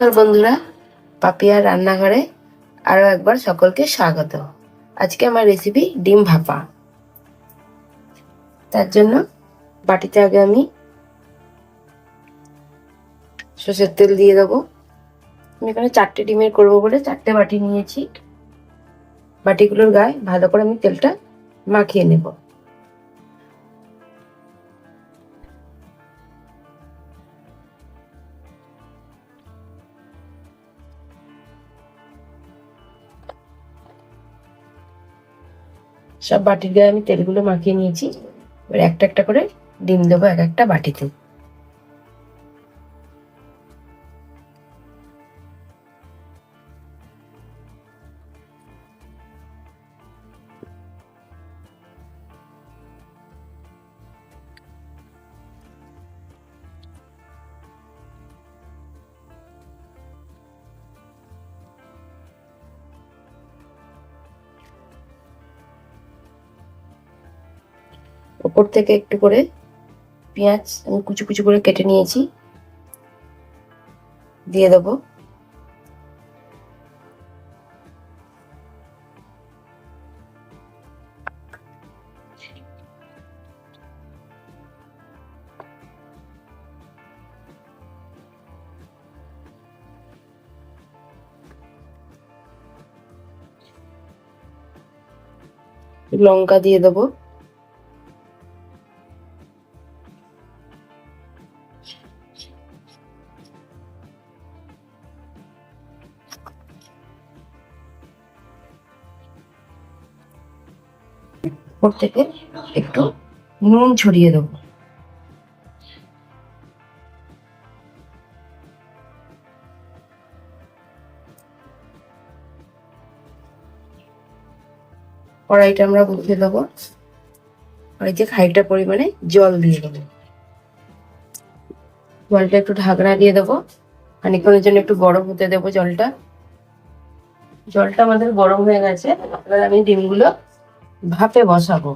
নমস্কার বন্ধুরা, পাপিয়ার রান্নাঘরে আরও একবার সকলকে স্বাগত। আজকে আমার রেসিপি ডিম ভাপা। তার জন্য বাটিতে আগে আমি সর্ষের তেল দিয়ে দেবো। আমি এখানে 4টে ডিমের করবো বলে 4টে বাটি নিয়েছি। বাটিগুলোর গায়ে ভালো করে আমি তেলটা মাখিয়ে নেব। সব বাটির গায়ে আমি তেলগুলো মাখিয়ে নিয়েছি। এবার একটা একটা করে ডিম দেবো এক একটা বাটিতে। ওপর থেকে একটু করে পেঁয়াজ আমি কুচি কুচি করে কেটে নিয়েছি, দিয়ে দেবো। লঙ্কা দিয়ে দেবো। উপর থেকে একটু নুন ছড়িয়ে দেবো। কড়াইটা আমরা বসিয়ে দেবো। কড়াইতে খানিকটা পরিমাণে জল দিয়ে দেবো। জলটা একটু ঢাকনা দিয়ে দেবো, খানিকক্ষণের জন্য একটু গরম হতে দেবো জলটা। জলটা আমাদের গরম হয়ে গেছে, এবার আমি ডিমগুলো ভাপে বসাবো।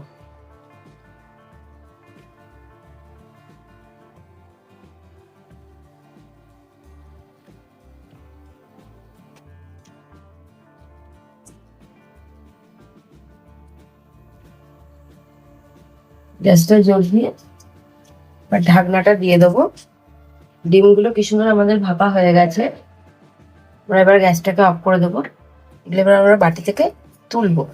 গ্যাসটা জ্বলিয়ে এবার ঢাকনাটা দিয়ে দেবো। ডিমগুলো কি সুন্দর আমাদের ভাপা হয়ে গেছে। আমরা এবার গ্যাসটাকে অফ করে দেবো। এগুলো এবার আমরা বাটি থেকে তুলবো।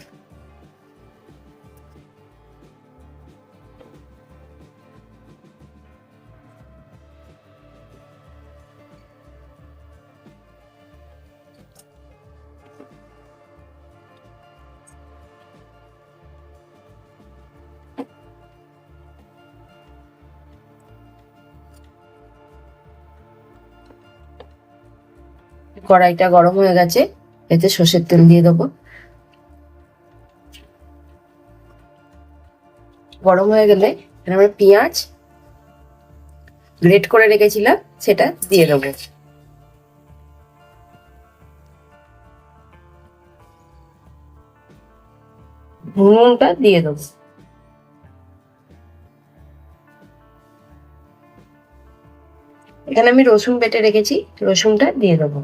কড়াইটা গরম হয়ে গেছে, এতে সর্ষের তেল দিয়ে দেবো। গরম হয়ে গেলে আমরা পেঁয়াজ গ্রেট করে রেখেছিলাম সেটা দিয়ে দেবো। নুনটা দিয়ে দেবো। এখানে আমি রসুন বেটে রেখেছি, রসুনটা দিয়ে দেবো।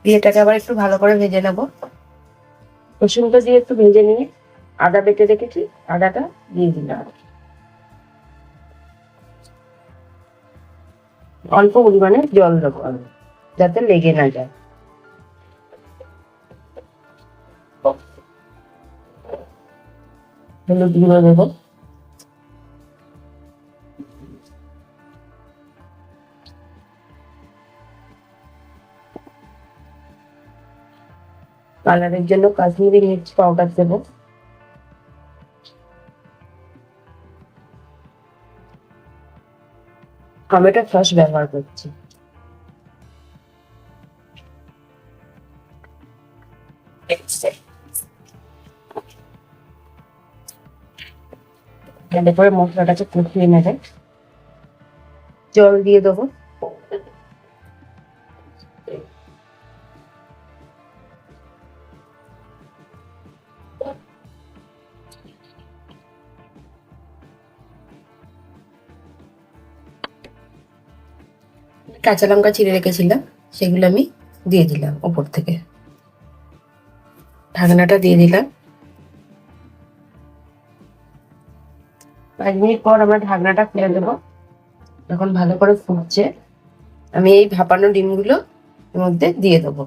দিয়ে এটাকে আবার একটু ভালো করে ভেজে নেবো। রসুনটা দিয়ে একটু ভেজে নিয়ে আদা বেটে রেখেছি, আদাটা দিয়ে দিলাম। অল্প পরিমাণে জল দেবো যাতে লেগে না যায়। হলুদ গুঁড়ো দেবো। কালারের জন্য কাশ্মীরি মির্চ পাউডার দেবো। টমেটো সস ব্যবহার করছি। ভালো করে মশলাটাকে কষিয়ে নেবে। জল দিয়ে দেবো। কাঁচা লঙ্কা চিড়ে রেখেছিলাম, সেগুলো আমি দিয়ে দিলাম ওপর থেকে। ঢাকনাটা দিয়ে দিলাম। 5 মিনিট পর আমরা ঢাকনাটা খুলে দেবো। যখন ভালো করে ফুটছে, আমি এই ভাপানো ডিমগুলো এর মধ্যে দিয়ে দেবো।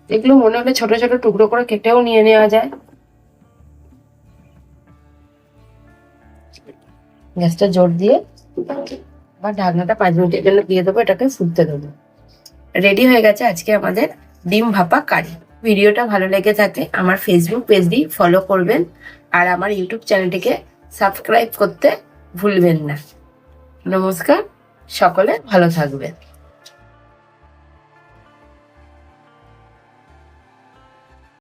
এগুলো মনে হলে ছোট ছোট টুকরো করে কেটেও নিয়ে নেওয়া যায়। গ্যাসটা জোর দিয়ে আবার ঢাকনাটা 5 মিনিটের জন্য দিয়ে দেবো, এটাকে ফুটতে দেবো। রেডি হয়ে গেছে আজকে আমাদের ডিম ভাপা কারি। ভিডিওটা ভালো লেগে থাকলে আমার ফেসবুক পেজটি ফলো করবেন, আর আমার ইউটিউব চ্যানেলটিকে সাবস্ক্রাইব করতে ভুলবেন না। নমস্কার, সকলে ভালো থাকবেন।